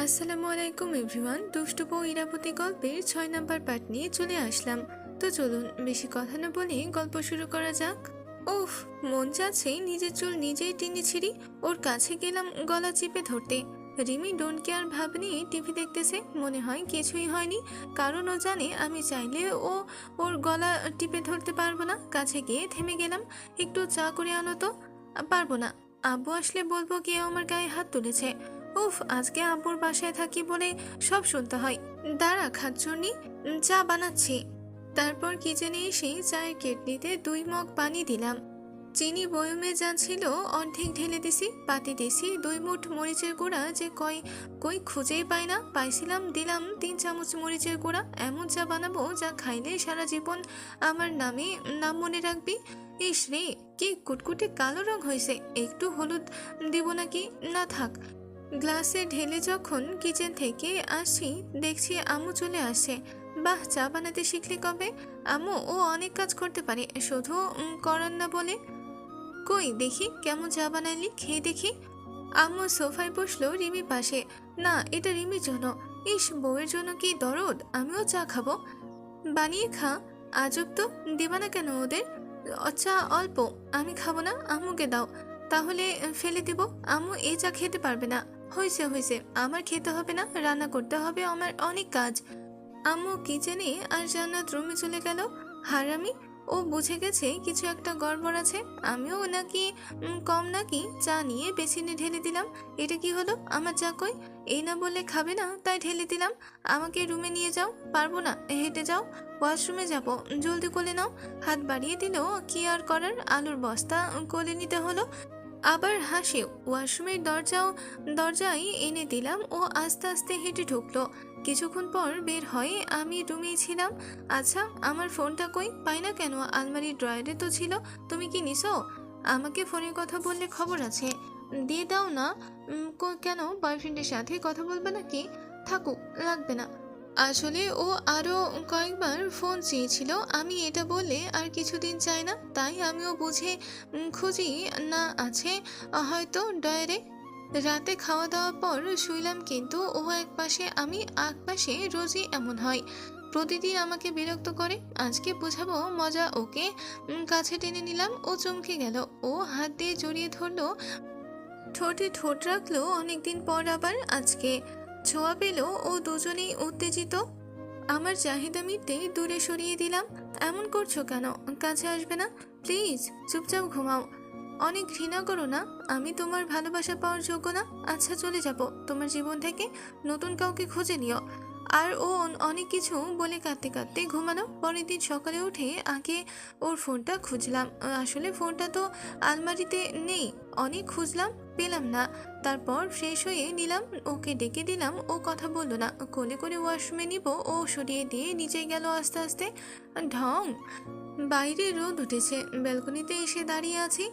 আসসালামু আলাইকুম এভরিওয়ান। দুষ্টু বউ ইরাবতী গল্পের 6 নম্বর পার্ট নিয়ে চলে আসলাম। তো চলুন বেশি কথা না বলে গল্প শুরু করা যাক। উফ, মন চাচ্ছে নিজের চুল নিজেই টেনে ছিঁড়ি। ওর কাছে গেলাম গলা চিপে ধরতে। রিমি ডোন্ট কেয়ার ভাব নিয়ে টিভি দেখতেছে, মনে হয় কিছুই হয়নি। কারণ ও জানে আমি চাইলে ওর গলা টিপে ধরতে পারবো না। কাছে গিয়ে থেমে গেলাম। একটু চা করে আনো তো। পারবো না, আব্বু আসলে বলবো কেউ আমার গায়ে হাত তুলেছে। উফ, আজকে আব্বুর বাসায় থাকি বলে সব শুনতে হয়। দাঁড়া খাচ্ছনি, চা বানাচ্ছি। তারপর কিচেনে এসে চায়ের কেটলিতে 2 মগ পানি দিলাম। চিনি বয়মে যা ছিল অর্ধেক ঢেলে দিছি। পাতি দিছি 2 মুঠ মরিচের গুঁড়া, যে কই কই খুঁজেই পাই না। পাইছিলাম, দিলাম 3 চামচ মরিচের গুঁড়া। এমন চা বানাবো যা খাইলে সারা জীবন আমার নাম মনে রাখবি। ইস রে, কি কুটকুটে কালো রং হয়েছে। একটু হলুদ দিব নাকি? না থাক। গ্লাসে ঢেলে যখন কিচেন থেকে আসছি, দেখছি আম্মু চলে আসছে। বাহ, চা বানাতে শিখলে কবে? আম্মু ও অনেক কাজ করতে পারে, শুধু করার না বলে। কই দেখি কেমন চা বানাইলি, খেয়ে দেখি। আম্মু সোফায় বসলো, রিমি পাশে। না, এটা রিমির জন্য। ইস, বউয়ের জন্য কি দরদ। আমিও চা খাবো। বানিয়ে খা। আজব তো, দিবা না কেন ওদের? চা অল্প, আমি খাবো না, আম্মুকে দাও। তাহলে ফেলে দিব। আম্মু এই চা খেতে পারবে না। হয়েছে হয়েছে, আমার খেতে হবে না, রান্না করতে হবে, আমার অনেক কাজ। আম্মু কিচেনে আর জান্নাত রুমে চলে গেল। হারামি, ও বুঝে গেছে কিছু একটা গড়বড় আছে। আমিও নাকি কম নাকি? চা নিয়ে বেসিনে ঢেলে দিলাম। এটা কি হলো? আমার চা কই? এই না বলে খাবে না, তাই ঢেলে দিলাম। আমাকে রুমে নিয়ে যাও। পারবো না, হেঁটে যাও। ওয়াশরুমে যাব, জলদি কোলে নাও। হাত বাড়িয়ে দিল, কি আর করার, আলুর বস্তা কোলে নিতে হলো। আবার হাসি। ওয়াশরুমের দরজায় এনে দিলাম। ও আস্তে আস্তে হেঁটে ঢুকলো। কিছুক্ষণ পর বের হয়ে আমি রুমেই ছিলাম। আচ্ছা, আমার ফোনটা কই? পাই না কেন? আলমারির ড্রয়ারে তো ছিল। তুমি কি নিছো? আমাকে ফোনের কথা বললে খবর আছে। দিয়ে দাও না। কেন, বয়ফ্রেন্ডের সাথে কথা বলবে নাকি? থাকুক, লাগবে না। আসলে ও আরো কয়েকবার ফোন চেয়েছিল। আমি এটা বললে আর কিছুদিন চাই না, তাই আমিও বুঝে খুঁজি না আছে হয়তো ডয়ারে। রাতে খাওয়া দাওয়ার পর শুইলাম, কিন্তু ও এক পাশে আমি এক পাশে। রোজই এমন হয়, প্রতিদিন আমাকে বিরক্ত করে। আজকে বোঝাবো মজা ওকে। কাছে টেনে নিলাম, ও চমকে গেল। ও হাত দিয়ে জড়িয়ে ধরলো, ঠোঁটে ঠোঁট রাখলো। অনেকদিন পর আবার আজকে ছোঁয়া পেল। ও দুজনেই উত্তেজিত। আমার চাহিদা মিটতে দূরে সরিয়ে দিলাম। এমন করছো কেন? কাছে আসবে না প্লিজ, চুপচাপ ঘুমাও। অনেক ঘৃণা করো না? আমি তোমার ভালোবাসা পাওয়ার যোগ্য না? আচ্ছা, চলে যাব তোমার জীবন থেকে, নতুন কাউকে খুঁজে নিও। আর ও অনেক কিছু বলে কাঁদতে কাঁদতে ঘুমানো। পরের দিন সকালে উঠে আগে ওর ফোনটা খুঁজলাম। আসলে ফোনটা তো আলমারিতে নেই। অনেক খুঁজলাম, পেলাম না। তারপর ফ্রেশ হয়ে নিলাম, ওকে ডেকে দিলাম। ও কথা বললো না। কোলে করে ওয়াশরুমে নিব, ও সরিয়ে দিয়ে নিচে গেল আস্তে আস্তে। ঢং। বাইরে রোদ উঠেছে, ব্যালকনিতে এসে দাঁড়িয়ে আছি।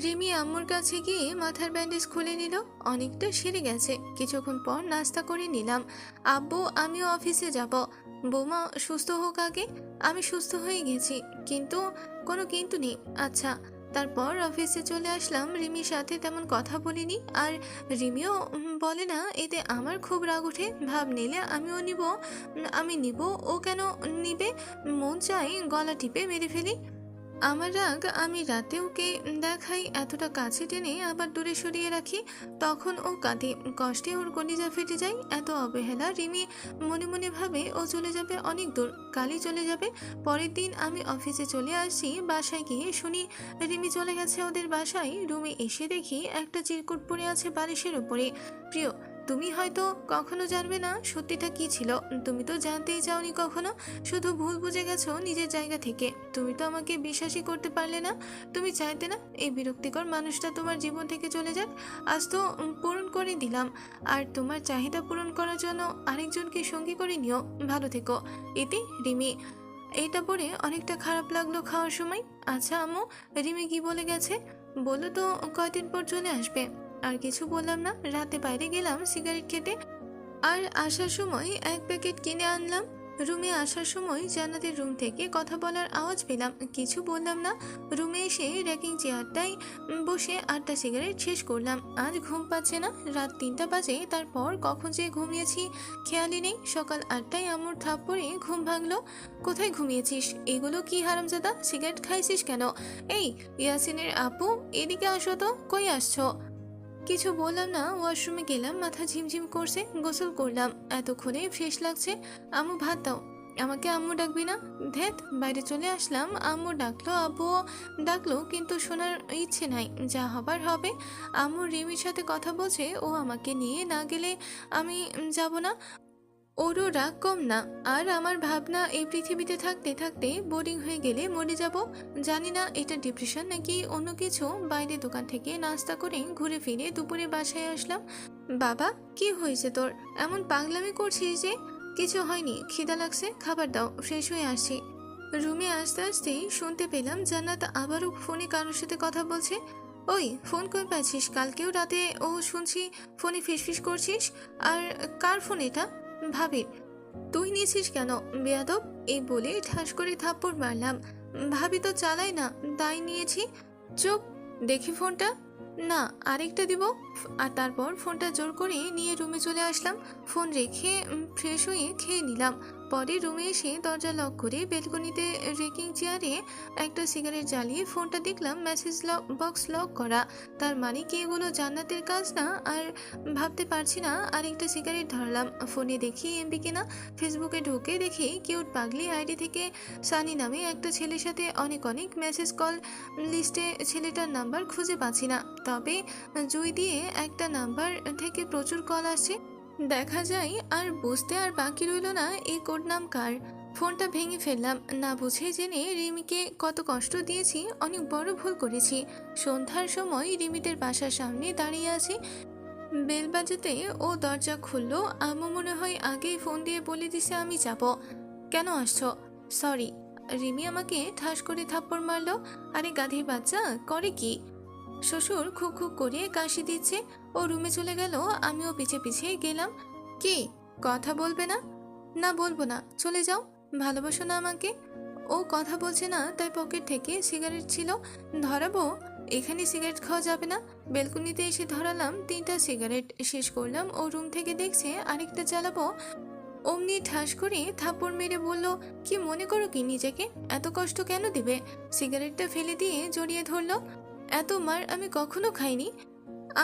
রিমি আম্মুর কাছে গিয়ে মাথার ব্যান্ডেজ খুলে নিল। অনেকটা সেরে গেছে। কিছুক্ষণ পর নাস্তা করে নিলাম। আব্বু, আমিও অফিসে যাব। বৌমা সুস্থ হোক আগে। আমি সুস্থ হয়ে গেছি, কিন্তু কোনো কিন্তু নেই। আচ্ছা। তারপর অফিসে চলে আসলাম। রিমির সাথে তেমন কথা বলিনি, আর রিমিও বলে না, এতে আমার খুব রাগ ওঠে। ভাব নিলে আমিও নিব। আমি নিব, ও কেন নিবে? মন চাই গলা টিপে মেরে ফেলি। আমার রাগ আমি রাতে ওকে দেখাই, এতটা কাছে টেনে আবার দূরে সরিয়ে রাখি। তখন ও কাঁদে, কষ্টে ওর কলিজা ফেটে যায়। এত অবহেলা। রিমি মনে মনে ভাবে ও চলে যাবে অনেক দূর, কালই চলে যাবে। পরের দিন আমি অফিসে চলে আসছি। বাসায় গিয়ে শুনি রিমি চলে গেছে ওদের বাসায়। রুমে এসে দেখি একটা চিরকুট পড়ে আছে বালিশের উপরে। প্রিয়, তুমি হয়তো কখনো জানবে না সত্যিটা কি ছিল। তুমি তো জানতেই চাওনি কখনো, শুধু ভুল বুঝে গেছো নিজের জায়গা থেকে। তুমি তো আমাকে বিশ্বাসই করতে পারলে না। তুমি চাইতে না এই বিরক্তিকর মানুষটা তোমার জীবন থেকে চলে যাক। আজ তো পূরণ করে দিলাম। আর তোমার চাহিদা পূরণ করার জন্য আরেকজনকে সঙ্গী করে নিও। ভালো থেকো। এতে রিমি। এটা পড়ে অনেকটা খারাপ লাগলো খাওয়ার সময়। আচ্ছা আম্মু, রিমি কি বলে গেছে? বললো তো কয়দিন পর চলে আসবে। আর কিছু বললাম না। রাতে বাইরে গেলাম সিগারেট খেতে, আর আসার সময় 1 প্যাকেট কিনে আনলাম। রুমে আসার সময় জান্নাতের রুম থেকে কথা বলার আওয়াজ পেলাম, কিছু বললাম না। রুমে এসে র্যাকিং চেয়ারটায় বসে 8টা সিগারেট শেষ করলাম। আজ ঘুম পাচ্ছে না, রাত 3টা বাজে। তারপর কখন যে ঘুমিয়েছি খেয়ালই নেই। সকাল 8টায় আম্মুর থাপ্পড়ে ঘুম ভাঙলো। কোথায় ঘুমিয়েছিস? এগুলো কি হারামজাদা, সিগারেট খাইছিস কেন? এই ইয়াসিনের আপু, এদিকে আসো তো। কই আসছো? কিছু বললাম না, ওয়াশরুমে গেলাম। মাথা ঝিমঝিম করছে, গোসল করলাম। এতক্ষণে ফ্রেশ লাগছে। আম্মু ভাত দাও। আমাকে আম্মু ডাকবি না? ধেত, বাইরে চলে আসলাম। আম্মু ডাকলো, আব্বুও ডাকলো, কিন্তু শোনার ইচ্ছে নাই। যা হবার হবে। আম্মু রিমির সাথে কথা বলছে, ও আমাকে নিয়ে না গেলে আমি যাব না। ওরও রাগ কম না। আর আমার ভাবনা, এই পৃথিবীতে থাকতে থাকতে বোরিং হয়ে গেলে মরে যাব। জানি না এটা ডিপ্রেশন নাকি অন্য কিছু। বাইরে দোকান থেকে নাস্তা করে ঘুরে ফিরে দুপুরে বাসায় আসলাম। বাবা, কি হয়েছে তোর? এমন পাগলামি করছিস যে? কিছু হয়নি, খিদা লাগছে, খাবার দাও, ফ্রেশ হয়ে আসছি। রুমে আসতে আসতেই শুনতে পেলাম জান্নাত আবারও ফোনে কারোর সাথে কথা বলছে। ওই, ফোন কই পাচ্ছিস? কালকেও রাতে ও শুনছি ফোনে ফিসফিস করছিস। আর কার ফোন এটা? ভাবির। তুই নিয়েছিস কেন বেয়াদব? এই বলে ঠাস করে থাপ্পড় মারলাম। ভাবি তো চালাই না, তাই নিয়েছি। চুপ, দেখি ফোনটা। না, আরেকটা দিব। আর তারপর ফোনটা জোর করে নিয়ে রুমে চলে আসলাম। ফোন রেখে ফ্রেশ হয়ে খেয়ে নিলাম। পরে রুমে এসে দরজা লক করে বেলকনিতে রেকিং চেয়ারে একটা সিগারেট জ্বালিয়ে ফোনটা দেখলাম মেসেজ বক্স লক করা। তার মানে কি এগুলো জান্নাতের কাজ না? আর ভাবতে পারছি না। আরেকটা সিগারেট ধরলাম। ফোনে দেখি এমবি কিনা। ফেসবুকে ঢুকে দেখি কিউট পাগলি আইডি থেকে সানি নামে একটা ছেলের সাথে অনেক অনেক মেসেজ। কল লিস্টে ছেলেটার নাম্বার খুঁজে পাচ্ছি না, তবে জুই দিয়ে একটা নাম্বার থেকে প্রচুর কল আসছে। দেখা যায় আর বুঝতে আর বাকি রইল না এই কোড নাম কার। ফোনটা ভেঙে ফেললাম। না বুঝে জেনে রিমিকে কত কষ্ট দিয়েছি, অনেক বড় ভুল করেছি। সন্ধ্যার সময় রিমিদের বাসার সামনে দাঁড়িয়ে আছি। বেল বাজাতে ও দরজা খুললো। আম্মু মনে হয় আগেই ফোন দিয়ে বলে দিছে আমি যাব। কেন আসছো? সরি। রিমি আমাকে ঠাস করে থাপ্পড় মারলো। আরে গাধীর বাচ্চা, করে কি? শ্বশুর খুব খুব করে কাশি দিচ্ছে। ও রুমে চলে গেল, আমিও পিছে পিছে গেলাম। কি, কথা বলবে না? না, বলবো না, চলে যাও। ভালোবাসো না আমাকে? ও কথা বলছে না, তাই পকেট থেকে সিগারেট ছিল, ধরাবো। এখানে সিগারেট খাওয়া যাবে না। বেলকনিতে এসে ধরালাম 3টা সিগারেট শেষ করলাম। ও রুম থেকে দেখছে আরেকটা চালাবো। অমনি ঠাস করে থাপ্পড় মেরে বলল, কি মনে করো কি নিজেকে? এত কষ্ট কেন দিবে? সিগারেটটা ফেলে দিয়ে জড়িয়ে ধরলো। এত মার আমি কখনো খাইনি।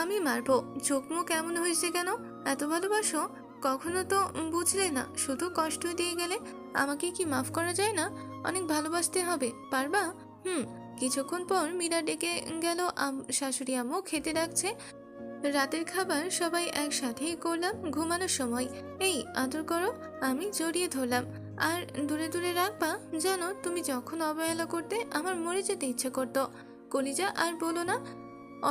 আমি মারবো? চোখ মুখ এমন হয়েছে কেন? এত ভালোবাসো? কখনো তো বুঝলে না, শুধু কষ্ট দিয়ে গেলে। আমাকে কি মাফ করা যায় না? অনেক ভালোবাসতে হবে, পারবা? হুম। কিছুক্ষণ পর মীরা ডেকে গেল। শাশুড়ি আম্মু খেতে ডাকছে। রাতের খাবার সবাই একসাথেই করলাম। ঘুমানোর সময় এই আদর করো। আমি জড়িয়ে ধরলাম। আর দূরে দূরে রাখবা। জানো, তুমি যখন অবহেলা করতে আমার মরে যেতে ইচ্ছে করতো। কলিজা, আর বলো না।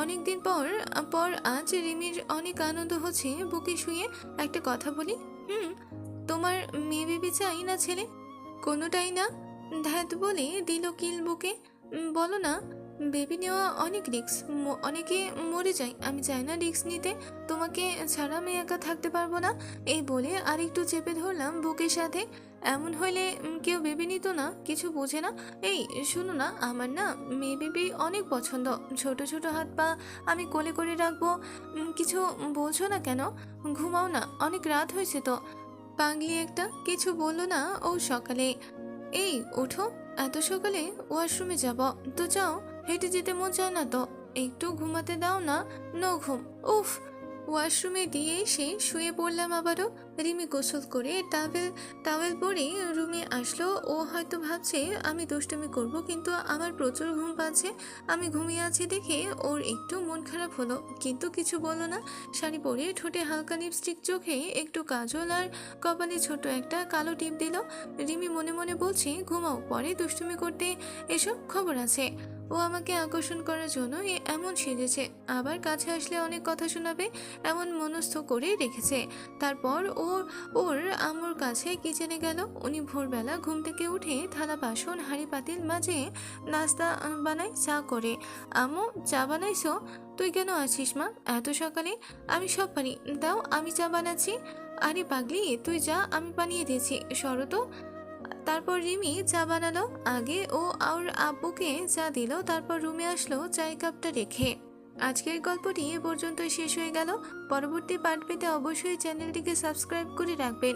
অনেকদিন পর পর আজ রিমির অনেক আনন্দ হচ্ছে। বুকে শুয়ে একটা কথা বলি। হুম। তোমার মেয়ে বেবি চাই না ছেলে? কোনোটাই না। ধ্যাত বলে দিল কিল বুকে। বলো না। বেবি নেওয়া অনেক রিস্ক, অনেকে মরে যায়। আমি চাই না রিস্ক নিতে। তোমাকে ছাড়া আমি একা থাকতে পারবো না। এই বলে আরেকটু চেপে ধরলাম বুকের সাথে। এমন হইলে কেউ বেবি নিত না, কিছু বোঝে না। এই শোনো না, আমার না মেয়ে বেবি অনেক পছন্দ। ছোট ছোট হাত পা আমি কোলে করে রাখবো। কিছু বলছো না কেন? ঘুমাও না, অনেক রাত হয়েছে তো। পাগলি একটা, কিছু বললো না ও সকালে। এই ওঠো, এত সকালে ওয়াশরুমে যাব তো যাও। হেঁটে যেতে মন চায় না তো? একটু ঘুমাতে দাও না। নো ঘুম। উফ। ওয়াশরুমে দিয়ে এসে শুয়ে পড়লাম আবারও। রিমি গোসল করে টাওয়েল পরে রুমে আসলো। ও হয়তো ভাবছে আমি দুষ্টুমি করব, কিন্তু আমার প্রচুর ঘুম পাচ্ছে। আমি ঘুমিয়ে আছি দেখে ওর একটু মন খারাপ হলো, কিন্তু কিছু বললো না। শাড়ি পরে ঠোঁটে হালকা লিপস্টিক, চোখে একটু কাজল, আর কপালে ছোট একটা কালো টিপ দিল। রিমি মনে মনে বলছে ঘুমাও, পরে দুষ্টুমি করতে এসব খবর আছে। ও আমাকে আকর্ষণ করার জন্য এমন সেজেছে, আবার কাছে আসলে অনেক কথা শোনাবে, এমন মনস্থ করে রেখেছে। তারপর ওর আম্মুর কাছে কিচেনে গেল। উনি ভোরবেলা ঘুম থেকে উঠে থালা বাসন হাঁড়ি পাতিল মাঝে নাস্তা বানায়, চা করে। আম্মু, চা বানাইছো? তুই কেন আছিস মা এত সকালে? আমি সব পারি, দাও আমি চা বানাচ্ছি। আরে পাগলি, তুই যা, আমি বানিয়ে দিয়েছি, সরো তো। তারপর রিমি চা বানালো। আগে ও আর আব্বুকে চা দিল, তারপর রুমে আসলো চায়ের কাপটা রেখে। আজকের গল্পটি এ পর্যন্তই শেষ হয়ে গেল। পরবর্তী পার্ট পেতে অবশ্যই চ্যানেলটিকে সাবস্ক্রাইব করে রাখবেন।